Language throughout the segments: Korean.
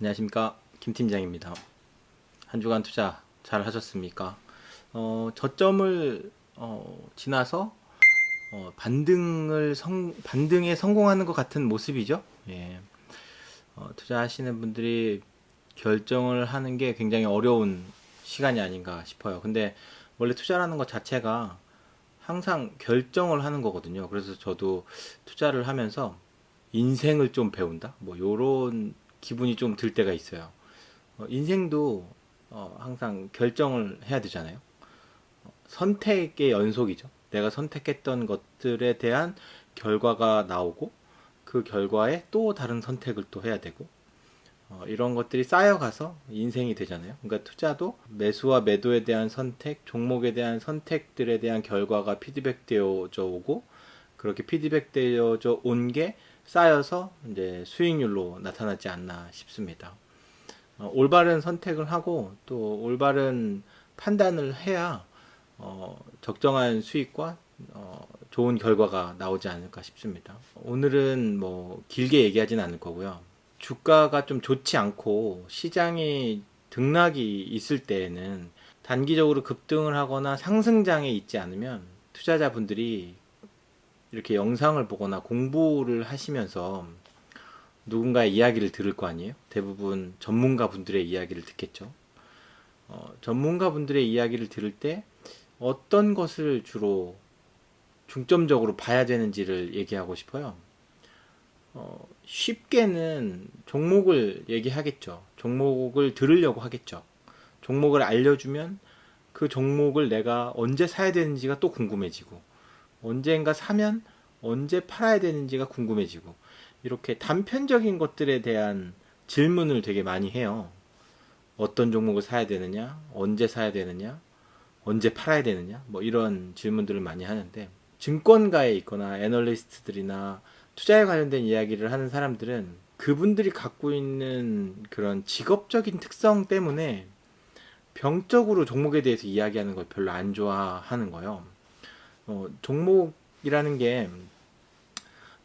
안녕하십니까, 김 팀장입니다. 한 주간 투자 잘 하셨습니까? 저점을 지나서 반등에 성공하는 것 같은 모습이죠. 예. 투자하시는 분들이 결정을 하는 게 굉장히 어려운 시간이 아닌가 싶어요. 근데 원래 투자라는 것 자체가 항상 결정을 하는 거거든요. 그래서 저도 투자를 하면서 인생을 좀 배운다? 뭐, 요런 기분이 좀 들 때가 있어요. 인생도 항상 결정을 해야 되잖아요. 선택의 연속이죠. 내가 선택했던 것들에 대한 결과가 나오고 그 결과에 또 다른 선택을 또 해야 되고 이런 것들이 쌓여가서 인생이 되잖아요. 그러니까 투자도 매수와 매도에 대한 선택, 종목에 대한 선택들에 대한 결과가 피드백되어져 오고 그렇게 피드백되어져 온 게 쌓여서 이제 수익률로 나타나지 않나 싶습니다. 올바른 선택을 하고 또 올바른 판단을 해야 적정한 수익과 좋은 결과가 나오지 않을까 싶습니다. 오늘은 뭐 길게 얘기하진 않을 거고요. 주가가 좀 좋지 않고 시장이 등락이 있을 때에는 단기적으로 급등을 하거나 상승장에 있지 않으면 투자자분들이 이렇게 영상을 보거나 공부를 하시면서 누군가의 이야기를 들을 거 아니에요? 대부분 전문가 분들의 이야기를 듣겠죠. 전문가 분들의 이야기를 들을 때 어떤 것을 주로 중점적으로 봐야 되는지를 얘기하고 싶어요. 쉽게는 종목을 얘기하겠죠. 종목을 들으려고 하겠죠. 종목을 알려주면 그 종목을 내가 언제 사야 되는지가 또 궁금해지고, 언젠가 사면 언제 팔아야 되는지가 궁금해지고, 이렇게 단편적인 것들에 대한 질문을 되게 많이 해요. 어떤 종목을 사야 되느냐, 언제 사야 되느냐, 언제 팔아야 되느냐, 뭐 이런 질문들을 많이 하는데, 증권가에 있거나 애널리스트들이나 투자에 관련된 이야기를 하는 사람들은 그분들이 갖고 있는 그런 직업적인 특성 때문에 병적으로 종목에 대해서 이야기하는 걸 별로 안 좋아하는 거예요. 종목이라는 게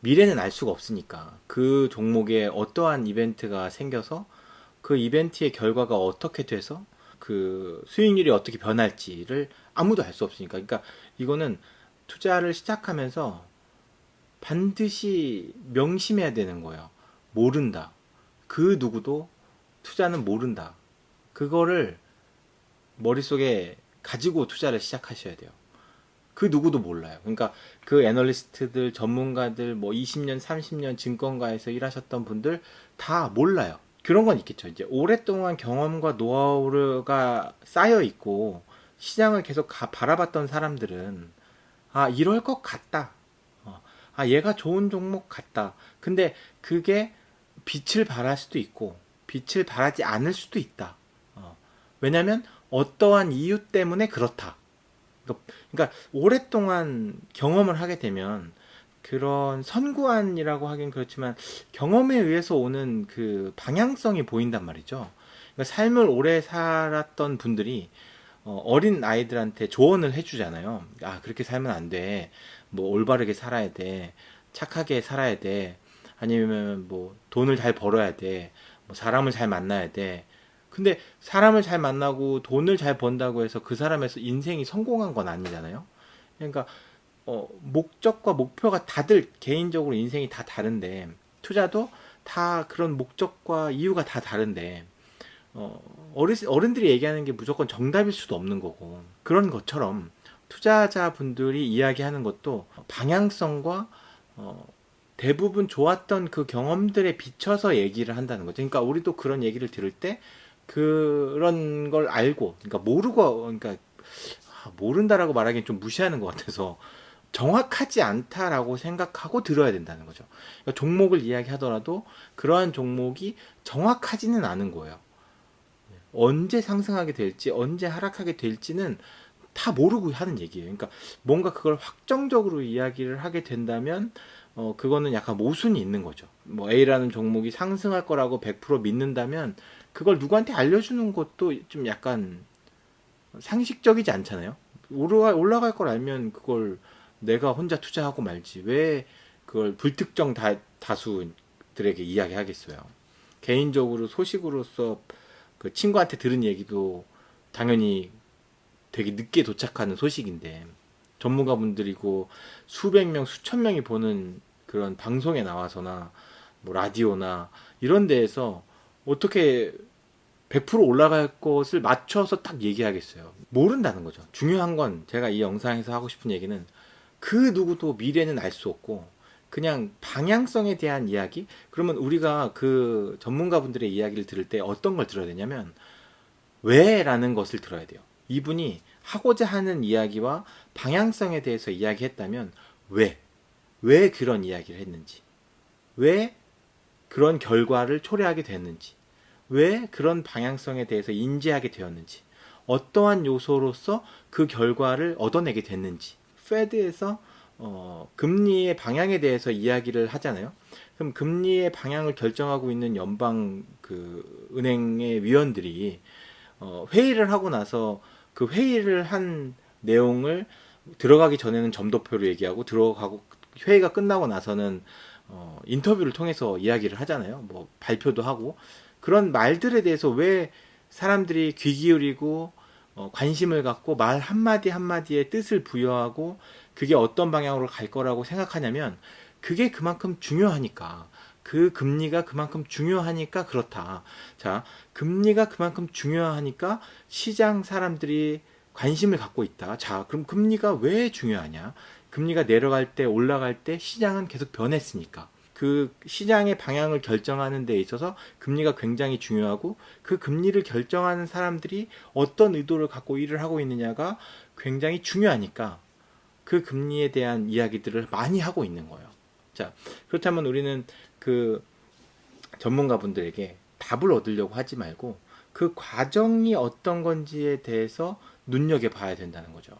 미래는 알 수가 없으니까 그 종목에 어떠한 이벤트가 생겨서 그 이벤트의 결과가 어떻게 돼서 그 수익률이 어떻게 변할지를 아무도 알 수 없으니까. 그러니까 이거는 투자를 시작하면서 반드시 명심해야 되는 거예요. 모른다. 그 누구도 투자는 모른다. 그거를 머릿속에 가지고 투자를 시작하셔야 돼요. 그 누구도 몰라요. 그러니까 그 애널리스트들, 전문가들, 뭐 20년, 30년 증권가에서 일하셨던 분들 다 몰라요. 그런 건 있겠죠. 이제 오랫동안 경험과 노하우가 쌓여 있고 시장을 계속 바라봤던 사람들은 이럴 것 같다. 얘가 좋은 종목 같다. 근데 그게 빛을 발할 수도 있고 빛을 발하지 않을 수도 있다. 왜냐면 어떠한 이유 때문에 그렇다. 그러니까 오랫동안 경험을 하게 되면 그런 선구안이라고 하긴 그렇지만 경험에 의해서 오는 그 방향성이 보인단 말이죠. 그러니까 삶을 오래 살았던 분들이 어린 아이들한테 조언을 해주잖아요. 그렇게 살면 안 돼. 뭐 올바르게 살아야 돼. 착하게 살아야 돼. 아니면 뭐 돈을 잘 벌어야 돼. 뭐 사람을 잘 만나야 돼. 근데 사람을 잘 만나고 돈을 잘 번다고 해서 그 사람에서 인생이 성공한 건 아니잖아요. 그러니까 목적과 목표가 다들 개인적으로 인생이 다 다른데 투자도 다 그런 목적과 이유가 다 다른데 어른들이 얘기하는 게 무조건 정답일 수도 없는 거고 그런 것처럼 투자자분들이 이야기하는 것도 방향성과 대부분 좋았던 그 경험들에 비춰서 얘기를 한다는 거죠. 그러니까 우리도 그런 얘기를 들을 때 그런 걸 알고, 그러니까 모르고, 그러니까 모른다라고 말하기엔 좀 무시하는 것 같아서 정확하지 않다라고 생각하고 들어야 된다는 거죠. 그러니까 종목을 이야기하더라도 그러한 종목이 정확하지는 않은 거예요. 언제 상승하게 될지, 언제 하락하게 될지는 다 모르고 하는 얘기예요. 그러니까 뭔가 그걸 확정적으로 이야기를 하게 된다면 그거는 약간 모순이 있는 거죠. 뭐 A라는 종목이 상승할 거라고 100% 믿는다면 그걸 누구한테 알려주는 것도 좀 약간 상식적이지 않잖아요. 올라갈 걸 알면 그걸 내가 혼자 투자하고 말지 왜 그걸 불특정 다수들에게 이야기하겠어요. 개인적으로 소식으로서 그 친구한테 들은 얘기도 당연히 되게 늦게 도착하는 소식인데, 전문가분들이고 수백 명, 수천 명이 보는 그런 방송에 나와서나 뭐 라디오나 이런 데에서 어떻게 100% 올라갈 것을 맞춰서 딱 얘기하겠어요. 모른다는 거죠. 중요한 건 제가 이 영상에서 하고 싶은 얘기는, 그 누구도 미래는 알 수 없고 그냥 방향성에 대한 이야기. 그러면 우리가 그 전문가분들의 이야기를 들을 때 어떤 걸 들어야 되냐면, 왜? 라는 것을 들어야 돼요. 이분이 하고자 하는 이야기와 방향성에 대해서 이야기했다면 왜? 왜 그런 이야기를 했는지, 왜 그런 결과를 초래하게 됐는지, 왜 그런 방향성에 대해서 인지하게 되었는지, 어떠한 요소로서 그 결과를 얻어내게 됐는지. 페드에서 금리의 방향에 대해서 이야기를 하잖아요. 그럼 금리의 방향을 결정하고 있는 연방 그 은행의 위원들이 회의를 하고 나서 그 회의를 한 내용을 들어가기 전에는 점도표로 얘기하고, 들어가고 회의가 끝나고 나서는 인터뷰를 통해서 이야기를 하잖아요. 뭐 발표도 하고. 그런 말들에 대해서 왜 사람들이 귀 기울이고 관심을 갖고 말 한마디 한마디에 뜻을 부여하고 그게 어떤 방향으로 갈 거라고 생각하냐면, 그게 그만큼 중요하니까. 그 금리가 그만큼 중요하니까 그렇다. 자, 금리가 그만큼 중요하니까 시장 사람들이 관심을 갖고 있다. 자, 그럼 금리가 왜 중요하냐? 금리가 내려갈 때, 올라갈 때 시장은 계속 변했으니까. 그 시장의 방향을 결정하는 데 있어서 금리가 굉장히 중요하고, 그 금리를 결정하는 사람들이 어떤 의도를 갖고 일을 하고 있느냐가 굉장히 중요하니까 그 금리에 대한 이야기들을 많이 하고 있는 거예요. 자, 그렇다면 우리는 그 전문가분들에게 답을 얻으려고 하지 말고 그 과정이 어떤 건지에 대해서 눈여겨봐야 된다는 거죠.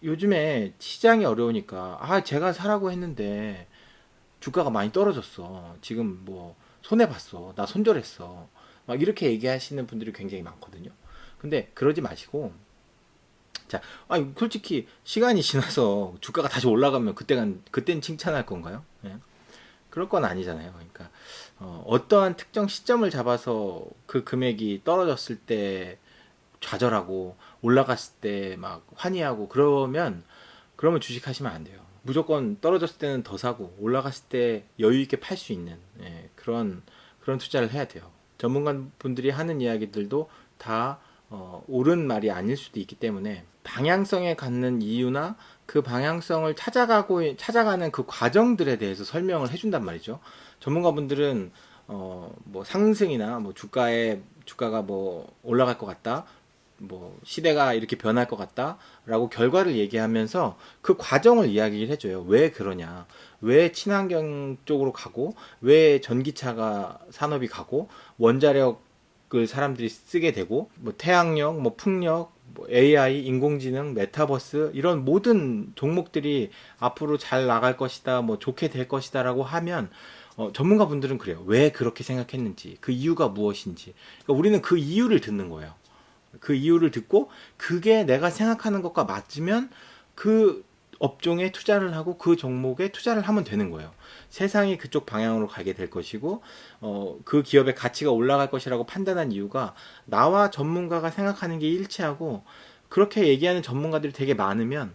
요즘에 시장이 어려우니까 제가 사라고 했는데 주가가 많이 떨어졌어. 지금 뭐 손해봤어. 나 손절했어. 막 이렇게 얘기하시는 분들이 굉장히 많거든요. 근데 그러지 마시고, 자, 솔직히 시간이 지나서 주가가 다시 올라가면 그땐 칭찬할 건가요? 예? 그럴 건 아니잖아요. 그러니까 어떠한 특정 시점을 잡아서 그 금액이 떨어졌을 때 좌절하고 올라갔을 때 막 환희하고 그러면 주식하시면 안 돼요. 무조건 떨어졌을 때는 더 사고 올라갔을 때 여유 있게 팔 수 있는, 그런 투자를 해야 돼요. 전문가분들이 하는 이야기들도 다 옳은 말이 아닐 수도 있기 때문에 방향성에 갖는 이유나 그 방향성을 찾아가는 그 과정들에 대해서 설명을 해준단 말이죠. 전문가분들은 뭐 상승이나 뭐 주가가 뭐 올라갈 것 같다, 뭐 시대가 이렇게 변할 것 같다라고 결과를 얘기하면서 그 과정을 이야기를 해줘요. 왜 그러냐, 왜 친환경 쪽으로 가고, 왜 전기차가 산업이 가고, 원자력을 사람들이 쓰게 되고, 뭐 태양력, 뭐 풍력, 뭐 AI, 인공지능, 메타버스, 이런 모든 종목들이 앞으로 잘 나갈 것이다, 뭐 좋게 될 것이다라고 하면 전문가분들은 그래요. 왜 그렇게 생각했는지, 그 이유가 무엇인지. 그러니까 우리는 그 이유를 듣는 거예요. 그 이유를 듣고 그게 내가 생각하는 것과 맞으면 그 업종에 투자를 하고 그 종목에 투자를 하면 되는 거예요. 세상이 그쪽 방향으로 가게 될 것이고, 그 기업의 가치가 올라갈 것이라고 판단한 이유가 나와 전문가가 생각하는 게 일치하고, 그렇게 얘기하는 전문가들이 되게 많으면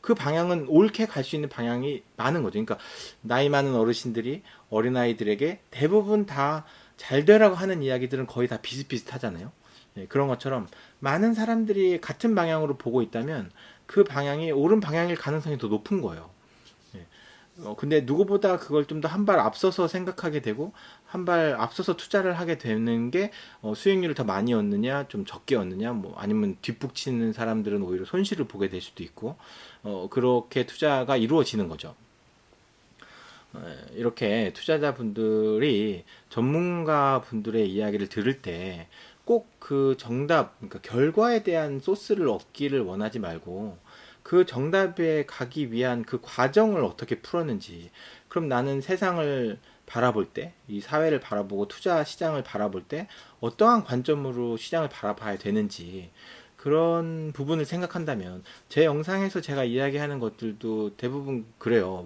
그 방향은 옳게 갈 수 있는 방향이 많은 거죠. 그러니까 나이 많은 어르신들이 어린아이들에게 대부분 다 잘 되라고 하는 이야기들은 거의 다 비슷비슷하잖아요. 그런 것처럼 많은 사람들이 같은 방향으로 보고 있다면 그 방향이 옳은 방향일 가능성이 더 높은 거예요. 근데 누구보다 그걸 좀 더 한 발 앞서서 생각하게 되고 한 발 앞서서 투자를 하게 되는 게 수익률을 더 많이 얻느냐 좀 적게 얻느냐, 뭐 아니면 뒷북치는 사람들은 오히려 손실을 보게 될 수도 있고, 그렇게 투자가 이루어지는 거죠. 이렇게 투자자분들이 전문가분들의 이야기를 들을 때 꼭 그 정답, 그러니까 결과에 대한 소스를 얻기를 원하지 말고 그 정답에 가기 위한 그 과정을 어떻게 풀었는지, 그럼 나는 세상을 바라볼 때, 이 사회를 바라보고 투자 시장을 바라볼 때 어떠한 관점으로 시장을 바라봐야 되는지, 그런 부분을 생각한다면 제 영상에서 제가 이야기하는 것들도 대부분 그래요.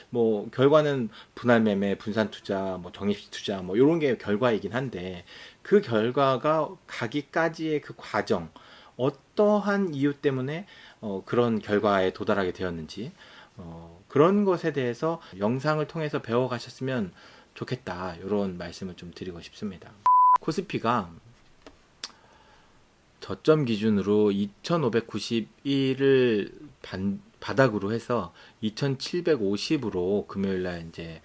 뭐 결과는 분할 매매, 분산 투자, 뭐 적립식 투자 뭐 이런 게 결과이긴 한데 그 결과가 가기까지의 그 과정, 어떠한 이유 때문에 그런 결과에 도달하게 되었는지 그런 것에 대해서 영상을 통해서 배워가셨으면 좋겠다, 이런 말씀을 좀 드리고 싶습니다. 코스피가 저점 기준으로 2591을 바닥으로 해서 2750으로 금요일날 이제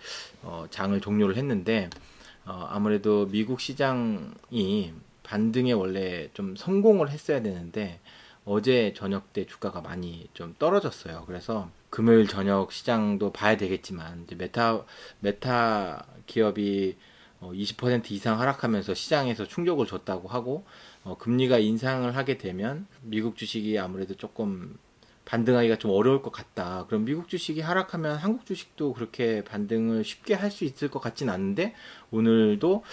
장을 종료를 했는데, 아무래도 미국 시장이 반등에 원래 좀 성공을 했어야 되는데 어제 저녁 때 주가가 많이 좀 떨어졌어요. 그래서 금요일 저녁 시장도 봐야 되겠지만, 이제 메타 기업이 20% 이상 하락하면서 시장에서 충격을 줬다고 하고, 금리가 인상을 하게 되면 미국 주식이 아무래도 조금 반등하기가 좀 어려울 것 같다. 그럼 미국 주식이 하락하면 한국 주식도 그렇게 반등을 쉽게 할 수 있을 것 같진 않은데, 오늘도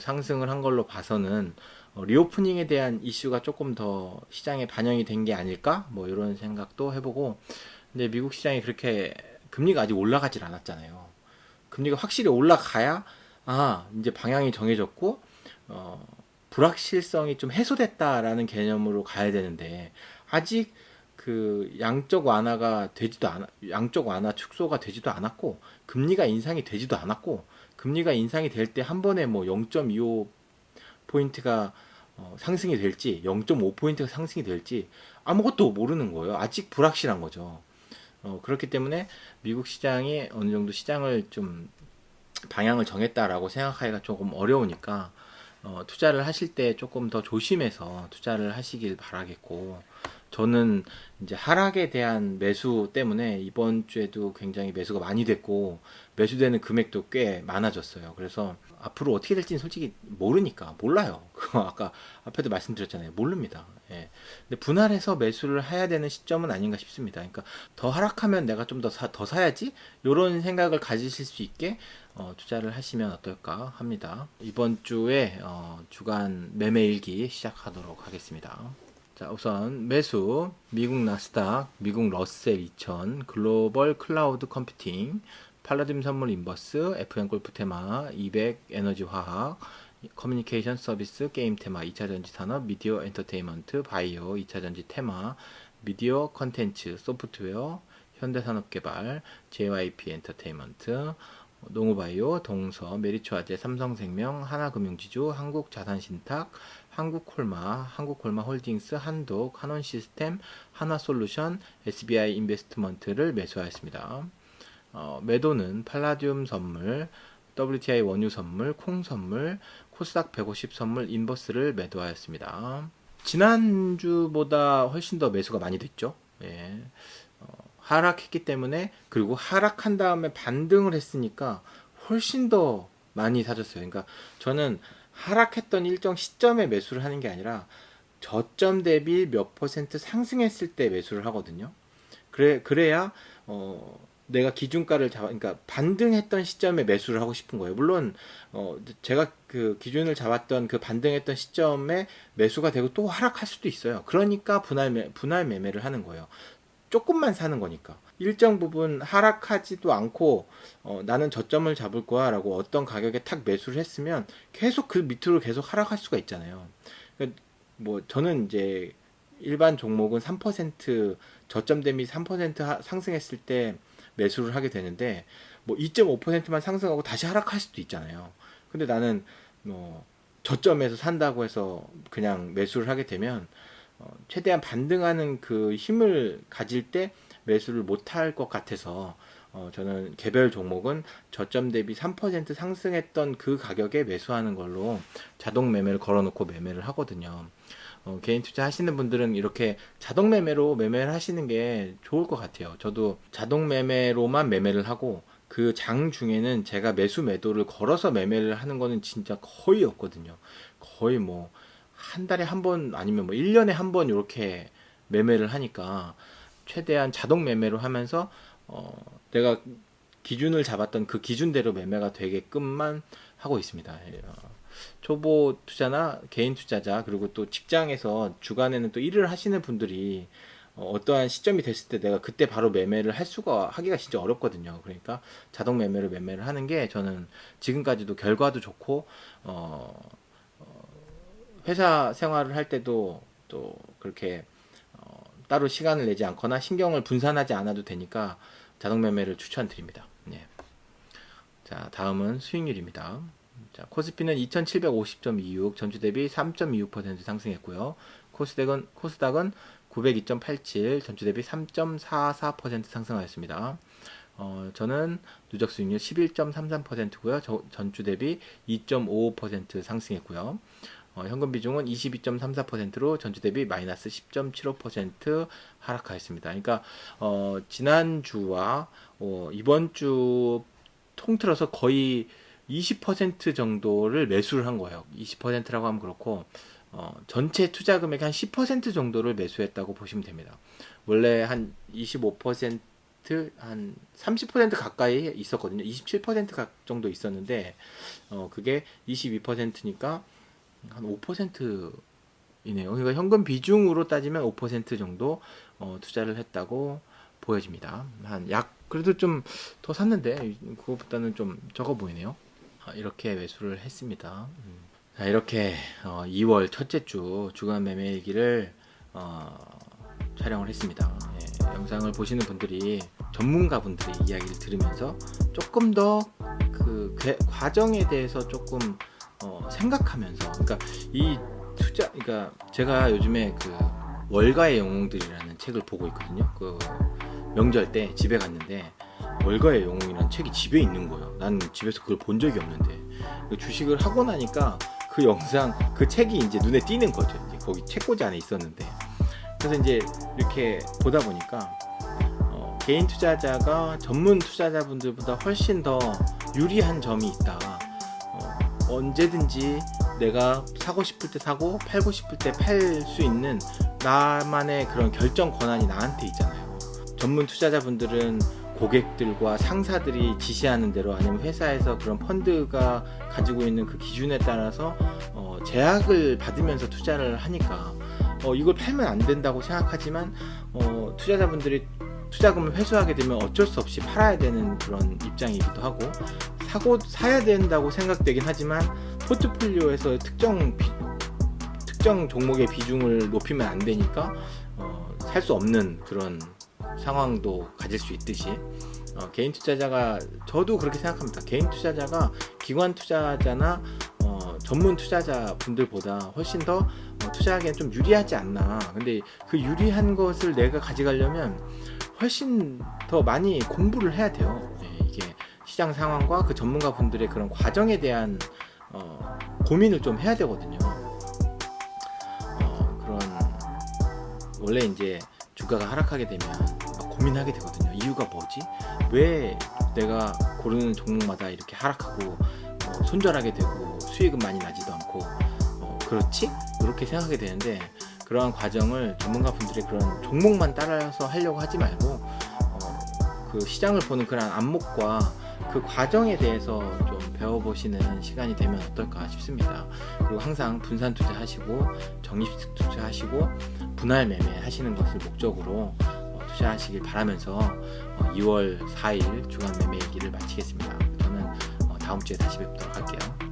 상승을 한 걸로 봐서는 리오프닝에 대한 이슈가 조금 더 시장에 반영이 된 게 아닐까? 뭐 이런 생각도 해보고. 근데 미국 시장이 그렇게 금리가 아직 올라가질 않았잖아요. 금리가 확실히 올라가야 이제 방향이 정해졌고 불확실성이 좀 해소됐다라는 개념으로 가야 되는데, 아직 그 양적 완화가 되지도 않아, 양적 완화 축소가 되지도 않았고, 금리가 인상이 되지도 않았고, 금리가 인상이 될 때 한 번에 뭐 0.25 포인트가 상승이 될지 0.5포인트가 상승이 될지 아무것도 모르는 거예요. 아직 불확실한 거죠. 그렇기 때문에 미국 시장이 어느 정도 시장을 좀 방향을 정했다라고 생각하기가 조금 어려우니까 투자를 하실 때 조금 더 조심해서 투자를 하시길 바라겠고, 저는 이제 하락에 대한 매수 때문에 이번 주에도 굉장히 매수가 많이 됐고 매수되는 금액도 꽤 많아졌어요. 그래서 앞으로 어떻게 될지는 솔직히 몰라요. 그거 아까 앞에도 말씀드렸잖아요. 모릅니다. 예. 근데 분할해서 매수를 해야 되는 시점은 아닌가 싶습니다. 그러니까 더 하락하면 내가 좀 더 사야지, 이런 생각을 가지실 수 있게 투자를 하시면 어떨까 합니다. 이번 주에 주간 매매 일기 시작하도록 하겠습니다. 자, 우선 매수, 미국 나스닥, 미국 러셀 2000, 글로벌 클라우드 컴퓨팅, 팔라딘 선물 인버스, FM 골프 테마, 200 에너지 화학, 커뮤니케이션 서비스, 게임 테마, 2차 전지 산업, 미디어 엔터테인먼트, 바이오, 2차 전지 테마, 미디어 컨텐츠, 소프트웨어, 현대산업개발, JYP 엔터테인먼트, 농우바이오, 동서, 메리츠화재, 삼성생명, 하나금융지주, 한국자산신탁, 한국콜마, 한국콜마홀딩스, 한독, 한원시스템, 하나솔루션, SBI 인베스트먼트를 매수하였습니다. 매도는 팔라디움 선물, WTI 원유 선물, 콩 선물, 코스닥 150 선물, 인버스를 매도하였습니다. 지난주보다 훨씬 더 매수가 많이 됐죠. 예. 하락했기 때문에, 그리고 하락한 다음에 반등을 했으니까 훨씬 더 많이 사줬어요. 그러니까 저는 하락했던 일정 시점에 매수를 하는 게 아니라 저점 대비 몇 퍼센트 상승했을 때 매수를 하거든요. 그래야 내가 기준가를 그러니까 반등했던 시점에 매수를 하고 싶은 거예요. 물론 제가 그 기준을 잡았던 그 반등했던 시점에 매수가 되고 또 하락할 수도 있어요. 그러니까 분할 매매를 하는 거예요. 조금만 사는 거니까. 일정 부분 하락하지도 않고 나는 저점을 잡을 거야 라고 어떤 가격에 탁 매수를 했으면 계속 그 밑으로 계속 하락할 수가 있잖아요. 그러니까 뭐 저는 이제 일반 종목은 3% 저점 대비 3% 상승했을 때 매수를 하게 되는데, 뭐 2.5%만 상승하고 다시 하락할 수도 있잖아요. 근데 나는 뭐 저점에서 산다고 해서 그냥 매수를 하게 되면 최대한 반등하는 그 힘을 가질 때 매수를 못할 것 같아서 저는 개별 종목은 저점 대비 3% 상승했던 그 가격에 매수하는 걸로 자동 매매를 걸어놓고 매매를 하거든요. 개인 투자 하시는 분들은 이렇게 자동 매매로 매매를 하시는 게 좋을 것 같아요. 저도 자동 매매로만 매매를 하고, 그 장 중에는 제가 매수 매도를 걸어서 매매를 하는 거는 진짜 거의 없거든요. 거의 뭐 한 달에 한 번 아니면 뭐 1년에 한 번 이렇게 매매를 하니까 최대한 자동 매매로 하면서 내가 기준을 잡았던 그 기준대로 매매가 되게끔만 하고 있습니다. 초보 투자나 개인 투자자, 그리고 또 직장에서 주간에는 또 일을 하시는 분들이 어떠한 시점이 됐을 때 내가 그때 바로 매매를 하기가 진짜 어렵거든요. 그러니까 자동 매매를 하는 게 저는 지금까지도 결과도 좋고, 회사 생활을 할 때도 또 그렇게 따로 시간을 내지 않거나 신경을 분산하지 않아도 되니까 자동 매매를 추천드립니다. 예. 자, 다음은 수익률입니다. 자, 코스피는 2750.26, 전주 대비 3.26% 상승했고요. 코스닥은 902.87, 전주 대비 3.44% 상승하였습니다. 저는 누적 수익률 11.33%고요. 전주 대비 2.55% 상승했고요. 현금 비중은 22.34%로 전주 대비 마이너스 10.75% 하락하였습니다. 그러니까 지난주와 이번 주 통틀어서 거의 20% 정도를 매수를 한 거예요. 20%라고 하면 그렇고 전체 투자 금액의 한 10% 정도를 매수했다고 보시면 됩니다. 원래 한 25%, 한 30% 가까이 있었거든요. 27% 정도 있었는데 그게 22%니까 한 5%이네요. 그러니까 현금 비중으로 따지면 5% 정도 투자를 했다고 보여집니다. 그래도 좀 더 샀는데 그것보다는 좀 적어 보이네요. 이렇게 매수를 했습니다. 자, 이렇게 2월 첫째 주 주간 매매 일기를 촬영을 했습니다. 예, 영상을 보시는 분들이 전문가분들의 이야기를 들으면서 조금 더 그 과정에 대해서 조금 생각하면서, 그러니까 그러니까 제가 요즘에 그 월가의 영웅들이라는 책을 보고 있거든요. 그 명절 때 집에 갔는데 월가의 영웅이라는 책이 집에 있는 거예요. 난 집에서 그걸 본 적이 없는데 주식을 하고 나니까 그 책이 이제 눈에 띄는 거죠. 이제 거기 책꽂이 안에 있었는데, 그래서 이제 이렇게 보다 보니까 개인 투자자가 전문 투자자분들보다 훨씬 더 유리한 점이 있다. 언제든지 내가 사고 싶을 때 사고 팔고 싶을 때 팔 수 있는 나만의 그런 결정 권한이 나한테 있잖아요. 전문 투자자분들은 고객들과 상사들이 지시하는 대로, 아니면 회사에서 그런 펀드가 가지고 있는 그 기준에 따라서 제약을 받으면서 투자를 하니까 이걸 팔면 안 된다고 생각하지만 투자자분들이 투자금을 회수하게 되면 어쩔 수 없이 팔아야 되는 그런 입장이기도 하고, 사야 된다고 생각되긴 하지만 포트폴리오에서 특정 종목의 비중을 높이면 안 되니까 살 수 없는 그런 상황도 가질 수 있듯이, 개인 투자자가, 저도 그렇게 생각합니다. 개인 투자자가 기관 투자자나 전문 투자자 분들보다 훨씬 더 투자하기엔 좀 유리하지 않나. 근데 그 유리한 것을 내가 가져가려면 훨씬 더 많이 공부를 해야 돼요. 이게 시장 상황과 그 전문가 분들의 그런 과정에 대한 고민을 좀 해야 되거든요. 원래 이제 주가가 하락하게 되면 고민하게 되거든요. 이유가 뭐지? 왜 내가 고르는 종목마다 이렇게 하락하고 손절하게 되고 수익은 많이 나지도 않고 그렇지? 이렇게 생각하게 되는데, 그러한 과정을 전문가 분들의 그런 종목만 따라서 하려고 하지 말고 그 시장을 보는 그런 안목과 그 과정에 대해서 좀 배워보시는 시간이 되면 어떨까 싶습니다. 그리고 항상 분산 투자하시고 적립식 투자하시고 분할 매매 하시는 것을 목적으로 투자하시길 바라면서 2월 4일 주간 매매 얘기를 마치겠습니다. 저는 다음 주에 다시 뵙도록 할게요.